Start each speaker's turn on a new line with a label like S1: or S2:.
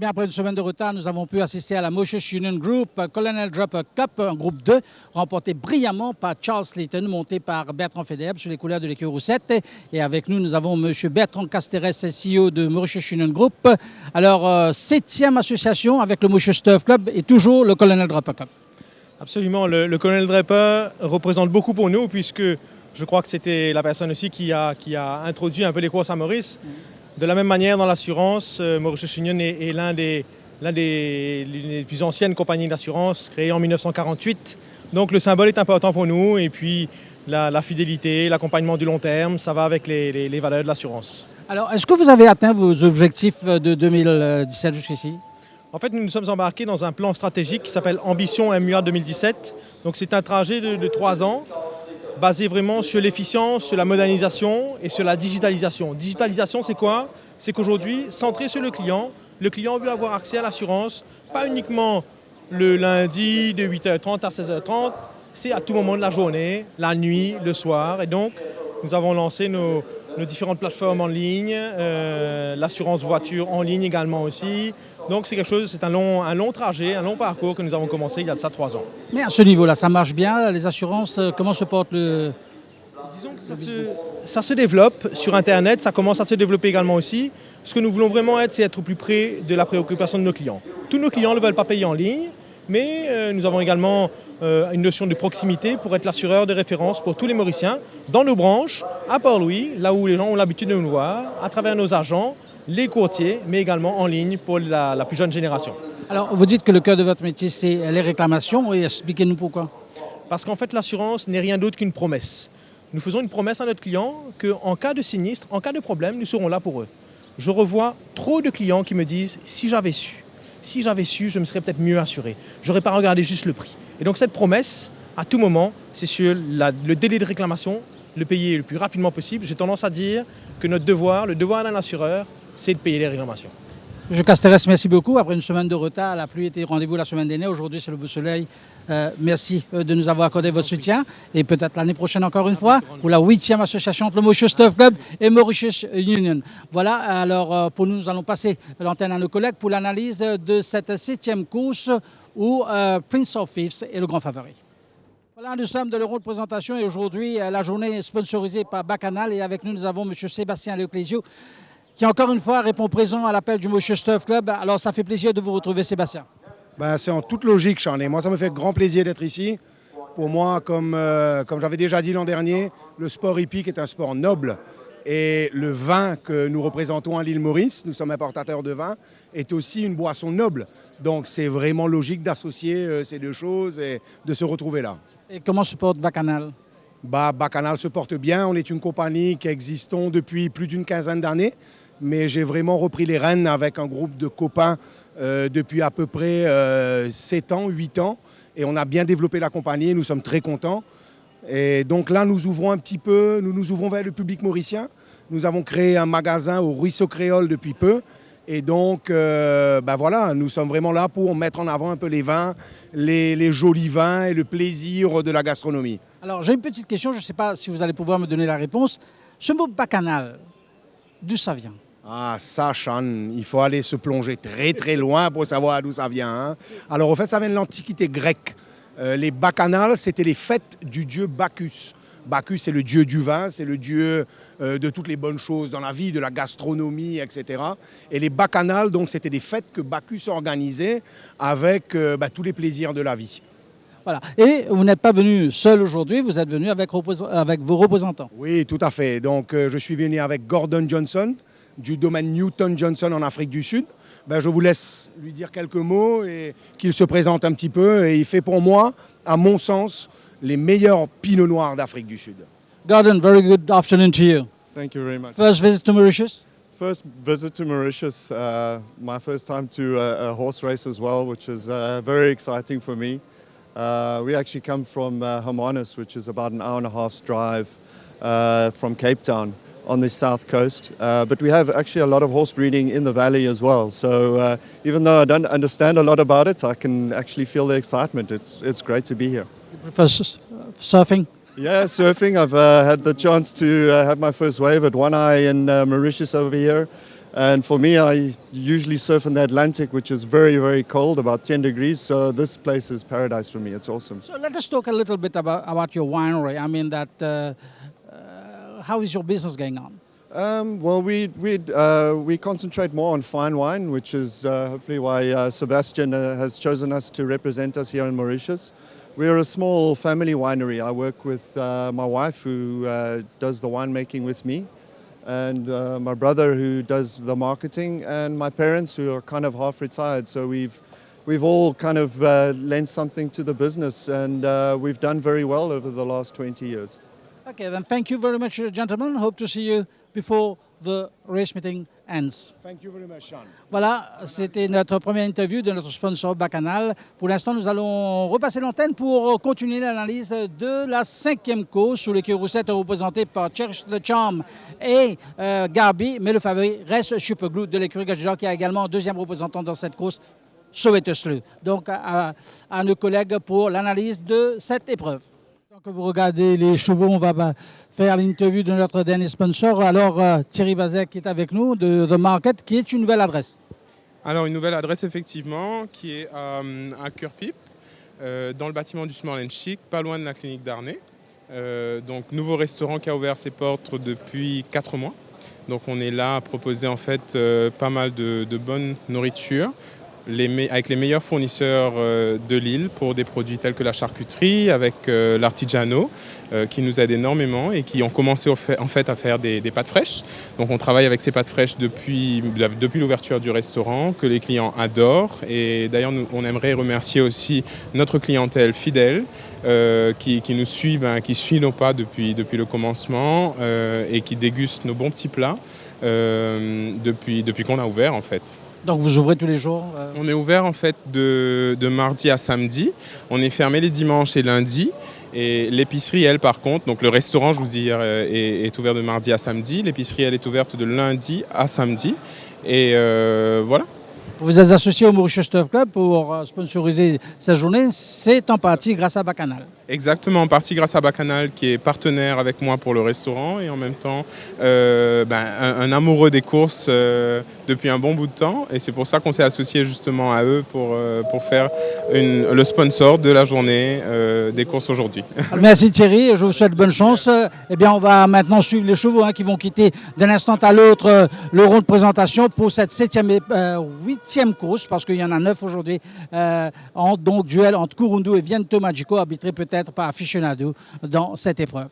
S1: Bien, après une semaine de retard, nous avons pu assister à la Mauritius Union Group Colonel Draper Cup, un groupe 2, remporté brillamment par Charles Layton, monté par Bertrand Federbe sur les couleurs de l'équipe Roussette. Et avec nous, nous avons M. Bertrand Casteres, CEO de Mauritius Union Group. Alors, 7e association avec le Mauritius Turf Club et toujours le Colonel Draper Cup.
S2: Absolument, le Colonel Draper représente beaucoup pour nous puisque je crois que c'était la personne aussi qui a introduit un peu les courses à Maurice. De la même manière, dans l'assurance, Mauritius Union est l'une des plus anciennes compagnies d'assurance, créée en 1948. Donc le symbole est important pour nous et puis la fidélité, l'accompagnement du long terme, ça va avec les valeurs de l'assurance.
S1: Alors, est-ce que vous avez atteint vos objectifs de 2017 jusqu'ici?
S2: En fait, nous nous sommes embarqués dans un plan stratégique qui s'appelle Ambition MUA 2017. Donc c'est un trajet de 3 ans, basé vraiment sur l'efficience, sur la modernisation et sur la digitalisation. Digitalisation, c'est quoi? C'est qu'aujourd'hui, centré sur le client veut avoir accès à l'assurance, pas uniquement le lundi de 8h30 à 16h30, c'est à tout moment de la journée, la nuit, le soir. Et donc, nous avons lancé nos différentes plateformes en ligne, l'assurance voiture en ligne également aussi. Donc c'est quelque chose, c'est un long trajet, un long parcours que nous avons commencé il y a de ça 3 ans.
S1: Mais à ce niveau-là, ça marche bien, les assurances, comment se porte le...
S2: Disons que ça se développe sur Internet, ça commence à se développer également aussi. Ce que nous voulons vraiment c'est être au plus près de la préoccupation de nos clients. Tous nos clients ne veulent pas payer en ligne, mais nous avons également une notion de proximité pour être l'assureur de référence pour tous les Mauriciens, dans nos branches, à Port-Louis, là où les gens ont l'habitude de nous voir, à travers nos agents, les courtiers, mais également en ligne pour la plus jeune génération.
S1: Alors, vous dites que le cœur de votre métier, c'est les réclamations, et expliquez-nous pourquoi.
S2: Parce qu'en fait, l'assurance n'est rien d'autre qu'une promesse. Nous faisons une promesse à notre client qu'en cas de sinistre, en cas de problème, nous serons là pour eux. Je revois trop de clients qui me disent « si j'avais su, je me serais peut-être mieux assuré. Je n'aurais pas regardé juste le prix. » Et donc cette promesse, à tout moment, c'est sur le délai de réclamation, le payer le plus rapidement possible. J'ai tendance à dire que notre devoir, le devoir d'un assureur, c'est de payer les réclamations.
S1: M. Casteres, merci beaucoup. Après une semaine de retard, la pluie était rendez-vous la semaine dernière. Aujourd'hui, c'est le beau soleil. Merci de nous avoir accordé votre soutien. Et peut-être l'année prochaine encore une fois, pour la 8e association entre le Mauritius Turf Club et Mauritius Union. Voilà, alors pour nous allons passer l'antenne à nos collègues pour l'analyse de cette 7e course où Prince of Thieves est le grand favori. Voilà, nous sommes de l'Euro de présentation et aujourd'hui, la journée est sponsorisée par Bacchanal. Et avec nous, nous avons M. Sébastien Leclésio, qui encore une fois répond présent à l'appel du Mauritius Turf Club. Alors ça fait plaisir de vous retrouver, Sébastien.
S3: C'est en toute logique, Charles. Moi, ça me fait grand plaisir d'être ici. Pour moi, comme j'avais déjà dit l'an dernier, le sport hippique est un sport noble. Et le vin que nous représentons à l'île Maurice, nous sommes importateurs de vin, est aussi une boisson noble. Donc c'est vraiment logique d'associer ces deux choses et de se retrouver là.
S1: Et comment se porte Bacchanal?
S3: Bacchanal se porte bien. On est une compagnie qui existe depuis plus d'une quinzaine d'années. Mais j'ai vraiment repris les rênes avec un groupe de copains depuis à peu près 7 ans, 8 ans. Et on a bien développé la compagnie, nous sommes très contents. Et donc là, nous ouvrons un petit peu, nous nous ouvrons vers le public mauricien. Nous avons créé un magasin au Ruisseau Créole depuis peu. Et donc, voilà, nous sommes vraiment là pour mettre en avant un peu les vins, les jolis vins et le plaisir de la gastronomie.
S1: Alors, j'ai une petite question, je ne sais pas si vous allez pouvoir me donner la réponse. Ce mot Bacchanal, d'où ça vient?
S3: Ah, ça, Sean, il faut aller se plonger très très loin pour savoir d'où ça vient. Hein. Alors, en fait, ça vient de l'Antiquité grecque. Les bacchanales, c'était les fêtes du dieu Bacchus. Bacchus, c'est le dieu du vin, c'est le dieu de toutes les bonnes choses dans la vie, de la gastronomie, etc. Et les bacchanales, donc, c'était des fêtes que Bacchus organisait avec tous les plaisirs de la vie.
S1: Voilà. Et vous n'êtes pas venu seul aujourd'hui, vous êtes venu avec vos représentants.
S3: Oui, tout à fait. Donc, je suis venu avec Gordon Johnson, du domaine Newton Johnson en Afrique du Sud. Je vous laisse lui dire quelques mots et qu'il se présente un petit peu. Et il fait pour moi, à mon sens, les meilleurs pinots noirs d'Afrique du Sud.
S1: Gordon, very good afternoon to you.
S4: Thank you very much.
S1: First visit to Mauritius?
S4: First visit to Mauritius, my first time to a horse race as well, which is very exciting for me. We actually come from Hermanus, which is about an hour and a half's drive from Cape Town on the south coast. But we have actually a lot of horse breeding in the valley as well. So even though I don't understand a lot about it, I can actually feel the excitement. It's great to be here.
S1: You prefer surfing?
S4: Yeah, surfing. I've had the chance to have my first wave at One Eye in Mauritius over here. And for me, I usually surf in the Atlantic, which is very, very cold, about 10 degrees. So this place is paradise for me. It's awesome.
S1: So let us talk a little bit about your winery. I mean how is your business going on?
S4: Well, we concentrate more on fine wine, which is hopefully why Sebastian has chosen us to represent us here in Mauritius. We're a small family winery. I work with my wife, who does the winemaking with me, and my brother, who does the marketing, and my parents, who are kind of half retired. So we've all kind of lent something to the business, and we've done very well over the last 20 years.
S1: Okay, then thank you very much, gentlemen. Hope to see you before the race meeting ends.
S3: Thank you very much, Sean.
S1: Voilà, c'était notre première interview de notre sponsor Bacchanal. Pour l'instant, nous allons repasser l'antenne pour continuer l'analyse de la 5e course où l'équipe roussette est représentée par Cherish the Charm et Garby, mais le favori reste Super Glue de l'écurie Gajidor, qui a également deuxième représentant dans cette course, Soweto-Slew. Donc à nos collègues pour l'analyse de cette épreuve. Que vous regardez les chevaux, on va faire l'interview de notre dernier sponsor. Alors Thierry Bazet qui est avec nous de The Market, qui est une nouvelle adresse.
S5: Alors une nouvelle adresse effectivement, qui est à Cœur-Pipe, dans le bâtiment du Small and Chic, pas loin de la clinique d'Arnay. Donc nouveau restaurant qui a ouvert ses portes depuis 4 mois. Donc on est là à proposer en fait pas mal de bonne nourriture, avec les meilleurs fournisseurs de l'île pour des produits tels que la charcuterie, avec l'artigiano qui nous aide énormément et qui ont commencé en fait à faire des pâtes fraîches. Donc on travaille avec ces pâtes fraîches depuis l'ouverture du restaurant, que les clients adorent. Et d'ailleurs on aimerait remercier aussi notre clientèle fidèle qui nous suit, qui suit nos pas depuis le commencement et qui déguste nos bons petits plats depuis qu'on a ouvert en fait.
S1: Donc vous ouvrez tous les jours
S5: On est ouvert en fait de mardi à samedi. On est fermé les dimanches et lundis. Et l'épicerie, elle, par contre, donc le restaurant, je vous dis, est ouvert de mardi à samedi. L'épicerie, elle est ouverte de lundi à samedi. Et voilà.
S1: Vous êtes associé au Mauritius Turf Club pour sponsoriser cette journée. C'est en partie grâce à Bacchanal.
S5: Exactement, en partie grâce à Bacchanal qui est partenaire avec moi pour le restaurant et en même temps un amoureux des courses depuis un bon bout de temps. Et c'est pour ça qu'on s'est associé justement à eux pour faire le sponsor de la journée des courses aujourd'hui.
S1: Merci Thierry, je vous souhaite bonne chance. Eh bien, on va maintenant suivre les chevaux qui vont quitter d'un instant à l'autre le rond de présentation pour cette 8e course, parce qu'il y en a 9 aujourd'hui, donc duel entre Kurundu et Viento Magico, arbitré peut-être par Aficionado dans cette épreuve.